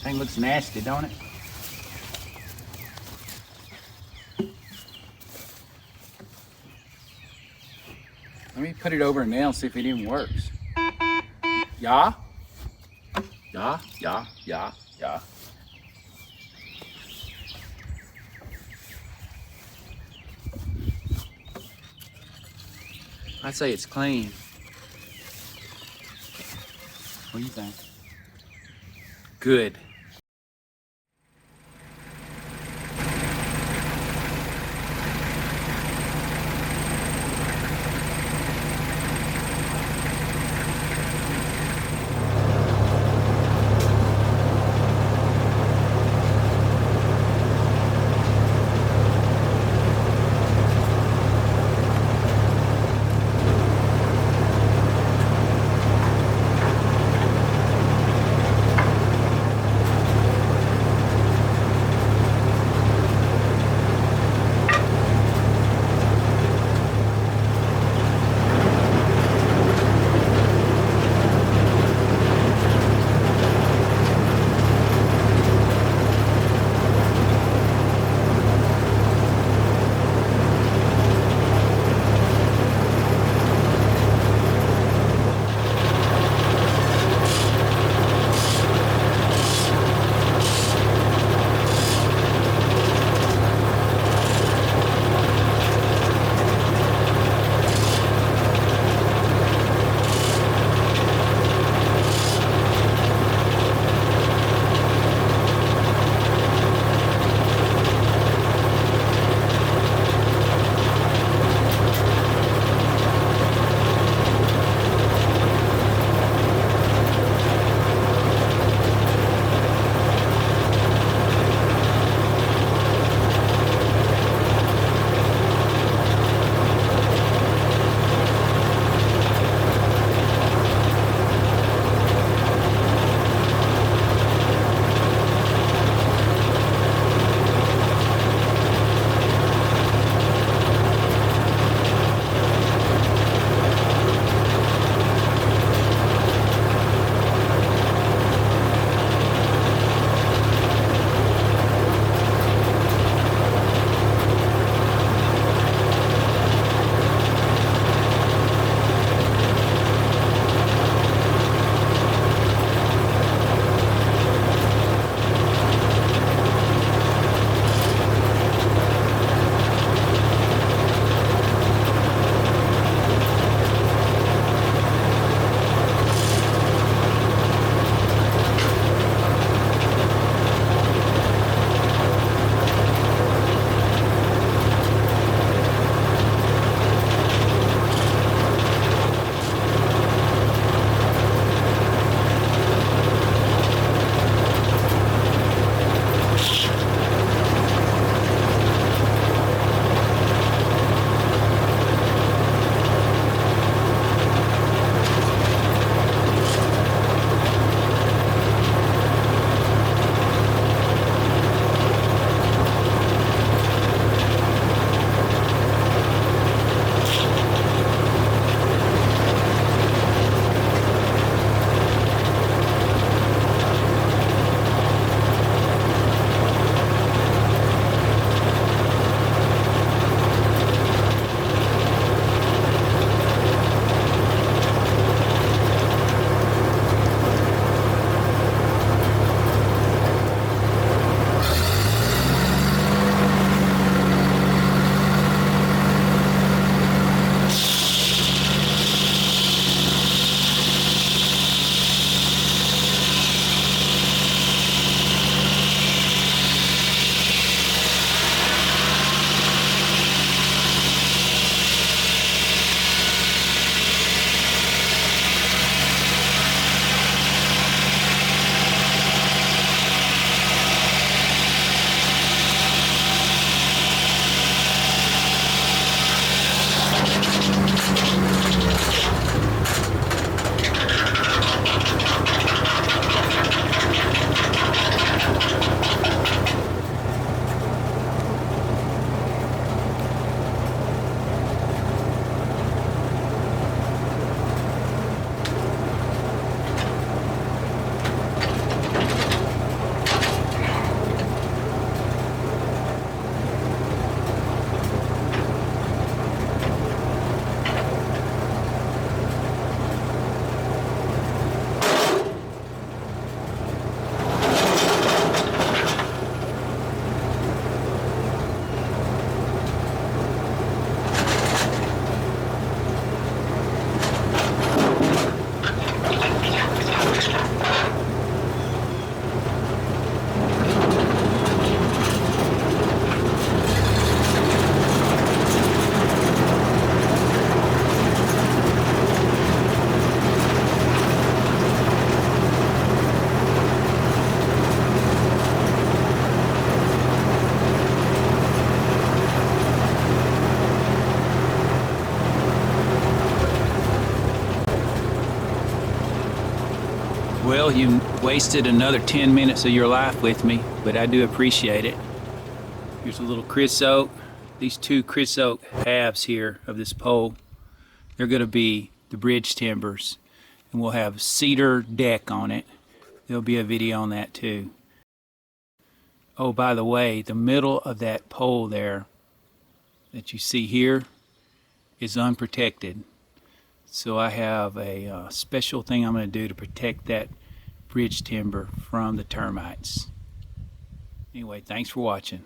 Thing looks nasty, don't it? Let me put it over a nail and see if it even works. Yeah? Yeah, yeah, yeah, yeah. I'd say it's clean. What do you think? Good. Well, you wasted another 10 minutes of your life with me, but I do appreciate it. Here's a little creosote. These two creosote halves here of this pole, they're going to be the bridge timbers, and we'll have cedar deck on it. There'll be a video on that too. Oh, by the way, the middle of that pole there that you see here is unprotected. So I have a special thing I'm going to do to protect that bridge timber from the termites. Anyway, thanks for watching.